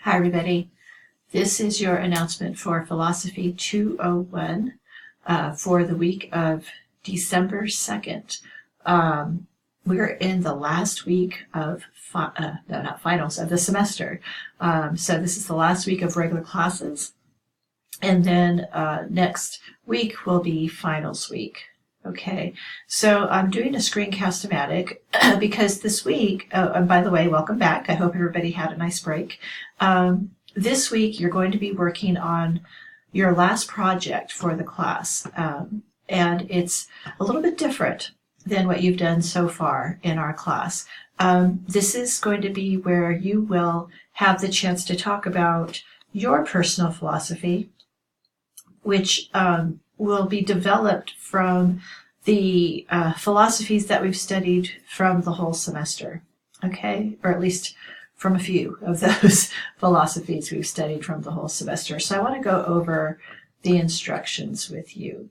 Hi, everybody. This is your announcement for Philosophy 201 for the week of December 2nd. We're in the last week of, not finals, of the semester. So this is the last week of regular classes. And then next week will be finals week. Okay, so I'm doing a screencast-o-matic because this week, and by the way, welcome back. I hope everybody had a nice break. This week, you're going to be working on your last project for the class, and it's a little bit different than what you've done so far in our class. This is going to be where you will have the chance to talk about your personal philosophy, which will be developed from the philosophies that we've studied from the whole semester, okay? Or at least from a few of those philosophies we've studied from the whole semester. So I want to go over the instructions with you.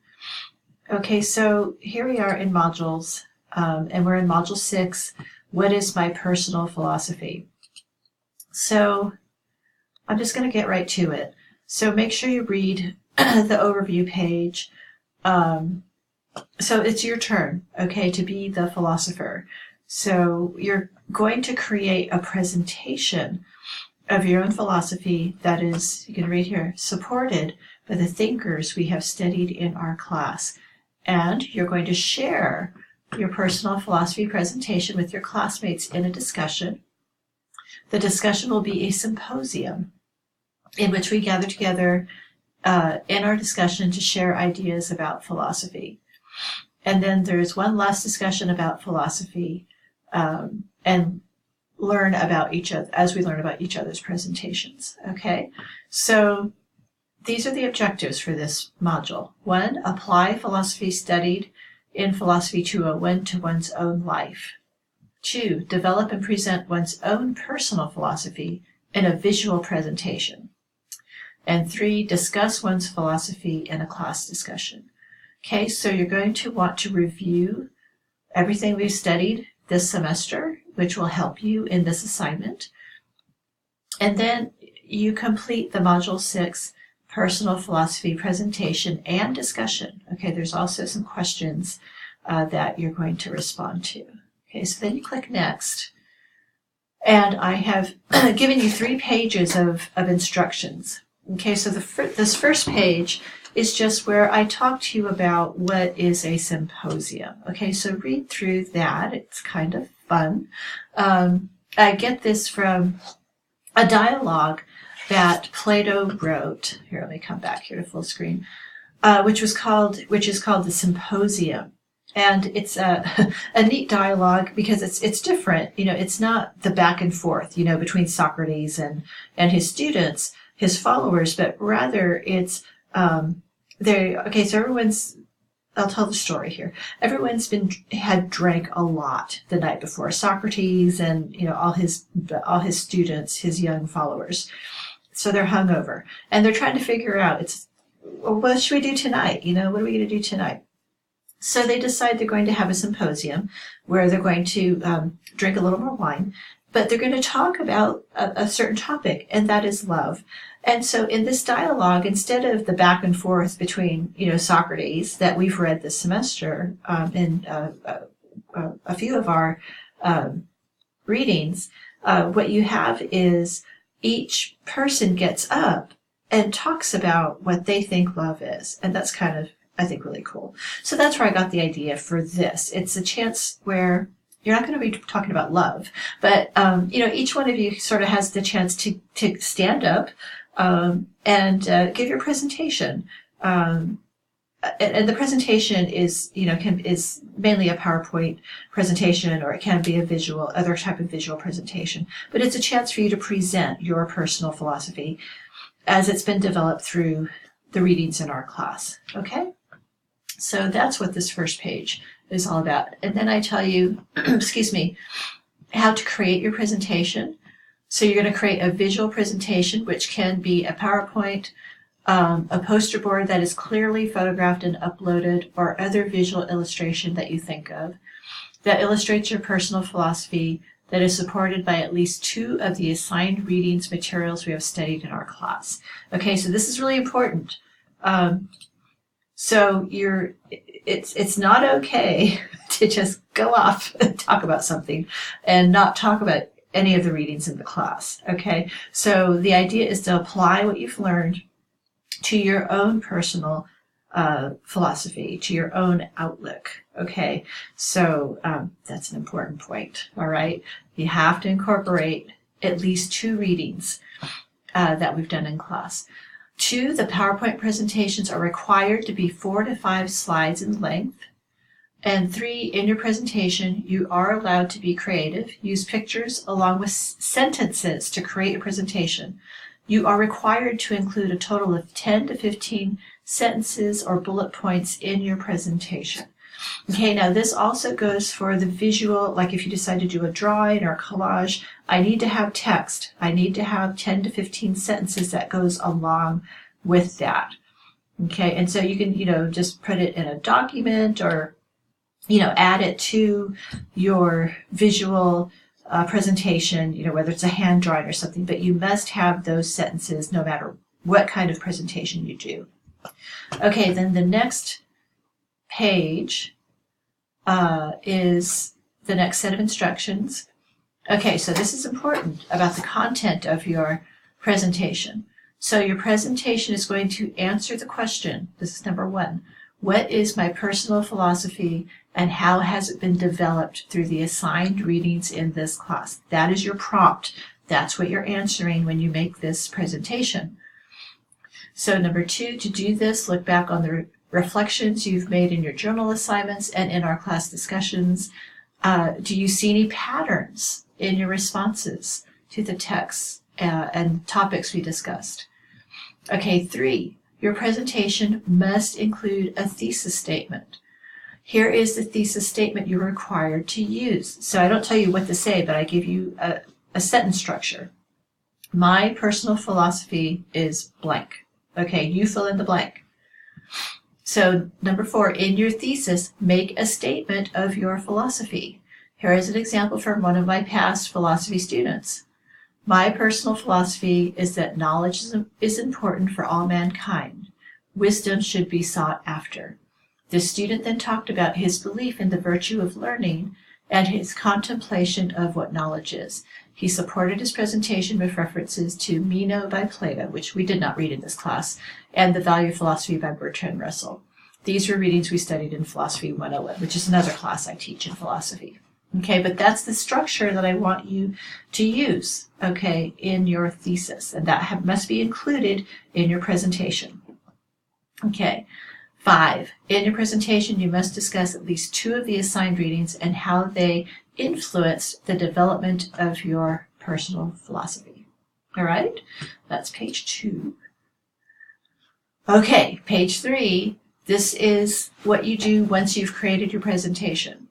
Okay, so here we are in modules, and we're in module 6, What is my personal philosophy? So I'm just going to get right to it. So make sure you read the overview page. So it's your turn, okay, to be the philosopher. So you're going to create a presentation of your own philosophy that is, you can read here, supported by the thinkers we have studied in our class. And you're going to share your personal philosophy presentation with your classmates in a discussion. The discussion will be a symposium in which we gather together in our discussion to share ideas about philosophy. And then there's one last discussion about philosophy and learn about each other as we learn about each other's presentations. Okay, so these are the objectives for this module. 1, apply philosophy studied in Philosophy 201 to one's own life. 2, develop and present one's own personal philosophy in a visual presentation. And 3, discuss one's philosophy in a class discussion. Okay, so you're going to want to review everything we've studied this semester, which will help you in this assignment. And then you complete the Module 6 personal philosophy presentation and discussion. Okay, there's also some questions that you're going to respond to. Okay, so then you click Next. And I have given you 3 pages of instructions. Okay, so this first page is just where I talk to you about what is a symposium. Okay, so read through that. It's kind of fun. I get this from a dialogue that Plato wrote. Here, let me come back here to full screen, which is called the Symposium. And it's a neat dialogue because it's different. You know, it's not the back and forth, you know, between Socrates and his students, his followers, but rather it's okay, so I'll tell the story here. Everyone's had drank a lot the night before. Socrates and, you know, all his students, his young followers. So they're hungover and they're trying to figure out, what should we do tonight? You know, what are we going to do tonight? So they decide they're going to have a symposium where they're going to drink a little more wine, but they're going to talk about a certain topic, and that is love. And so in this dialogue, instead of the back and forth between, you know, Socrates that we've read this semester in a few of our readings, what you have is each person gets up and talks about what they think love is. And that's kind of, I think, really cool. So that's where I got the idea for this. It's a chance where you're not going to be talking about love, but, you know, each one of you sort of has the chance to stand up and give your presentation. And the presentation is, you know, is mainly a PowerPoint presentation, or it can be other type of visual presentation. But it's a chance for you to present your personal philosophy as it's been developed through the readings in our class. Okay? So that's what this first page is all about. And then I tell you, excuse me, how to create your presentation. So you're going to create a visual presentation, which can be a PowerPoint, a poster board that is clearly photographed and uploaded, or other visual illustration that you think of that illustrates your personal philosophy that is supported by at least 2 of the assigned readings materials we have studied in our class. Okay, so this is really important. So it's not okay to just go off and talk about something and not talk about any of the readings in the class. Okay, so the idea is to apply what you've learned to your own personal philosophy, to your own outlook. Okay, so that's an important point. All right, you have to incorporate at least 2 readings that we've done in class. 2, the PowerPoint presentations are required to be 4 to 5 slides in length. And 3, in your presentation, you are allowed to be creative. Use pictures along with sentences to create a presentation. You are required to include a total of 10 to 15 sentences or bullet points in your presentation. Okay, now this also goes for the visual, like if you decide to do a drawing or a collage, I need to have text. I need to have 10 to 15 sentences that goes along with that. Okay, and so you can, just put it in a document or, add it to your visual presentation, whether it's a hand drawing or something, but you must have those sentences no matter what kind of presentation you do. Okay, then the next page is the next set of instructions. Okay, so this is important about the content of your presentation. So your presentation is going to answer the question, this is number 1, what is my personal philosophy and how has it been developed through the assigned readings in this class? That is your prompt. That's what you're answering when you make this presentation. So number 2, to do this, look back on the reflections you've made in your journal assignments and in our class discussions. Do you see any patterns in your responses to the texts and topics we discussed? Okay, 3, your presentation must include a thesis statement. Here is the thesis statement you're required to use. So I don't tell you what to say, but I give you a sentence structure. My personal philosophy is blank. Okay, you fill in the blank. So number 4, in your thesis, make a statement of your philosophy. Here is an example from one of my past philosophy students. My personal philosophy is that knowledge is important for all mankind. Wisdom should be sought after. The student then talked about his belief in the virtue of learning and his contemplation of what knowledge is. He supported his presentation with references to Meno by Plato, which we did not read in this class, and The Value of Philosophy by Bertrand Russell. These were readings we studied in Philosophy 101, which is another class I teach in philosophy. Okay, but that's the structure that I want you to use, okay, in your thesis, and that must be included in your presentation. Okay, 5, in your presentation you must discuss at least 2 of the assigned readings and how they influenced the development of your personal philosophy. All right, that's page 2. Okay, page 3, this is what you do once you've created your presentation.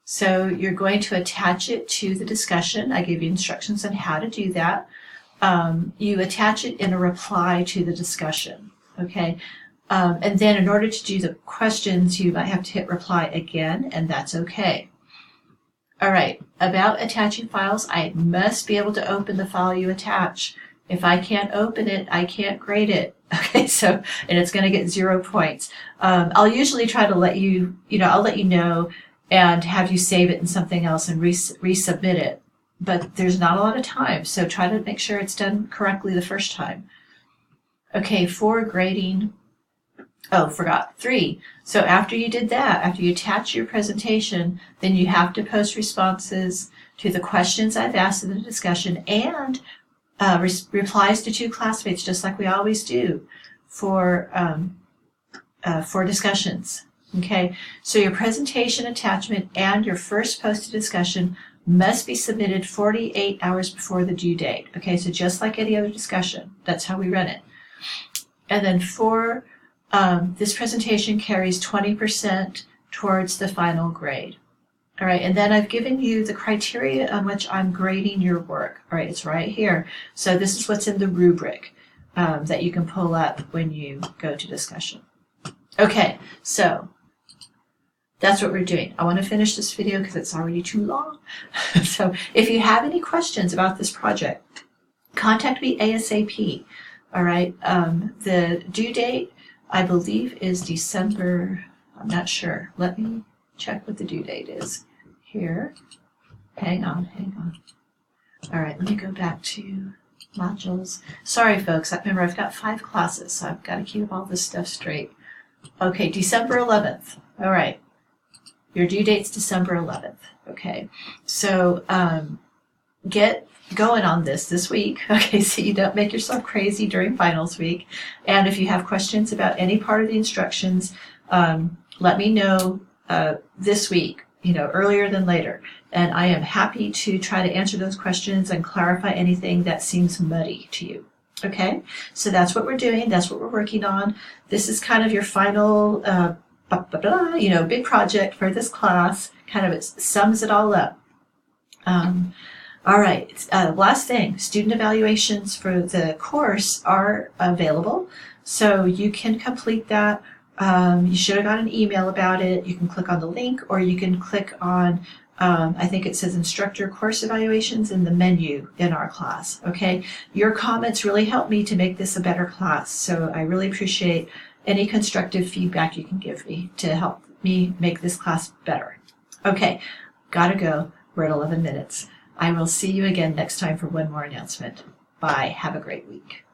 So you're going to attach it to the discussion. I give you instructions on how to do that. You attach it in a reply to the discussion, okay? And then in order to do the questions, you might have to hit reply again, and that's okay. All right, about attaching files, I must be able to open the file you attach. If I can't open it, I can't grade it. Okay, so, and it's going to get 0 points. I'll usually try to let you, I'll let you know and have you save it in something else and resubmit it. But there's not a lot of time, so try to make sure it's done correctly the first time. Okay, 4, grading. Oh, forgot. 3. So after you did that, after you attach your presentation, then you have to post responses to the questions I've asked in the discussion and replies to 2 classmates, just like we always do for discussions. Okay, so your presentation attachment and your first posted discussion must be submitted 48 hours before the due date. Okay, so just like any other discussion, that's how we run it. And then 4, this presentation carries 20% towards the final grade. All right, and then I've given you the criteria on which I'm grading your work. All right, it's right here. So this is what's in the rubric that you can pull up when you go to discussion. Okay, so that's what we're doing. I want to finish this video because it's already too long. So if you have any questions about this project, contact me ASAP. All right. The due date, I believe, is December. I'm not sure. Let me check what the due date is here. Hang on. All right, let me go back to modules. Sorry, folks. Remember, I've got 5 classes, so I've got to keep all this stuff straight. Okay, December 11th. All right. Your due date's December 11th. Okay. So get going on this week. Okay, so you don't make yourself crazy during finals week. And if you have questions about any part of the instructions, let me know this week, earlier than later. And I am happy to try to answer those questions and clarify anything that seems muddy to you. Okay, so that's what we're doing. That's what we're working on. This is kind of your final, big project for this class. Kind of it sums it all up. All right, last thing, student evaluations for the course are available. So you can complete that. You should have got an email about it. You can click on the link, or you can click on, I think it says instructor course evaluations in the menu in our class. Okay, your comments really help me to make this a better class. So I really appreciate any constructive feedback you can give me to help me make this class better. Okay, gotta go. We're at 11 minutes. I will see you again next time for one more announcement. Bye. Have a great week.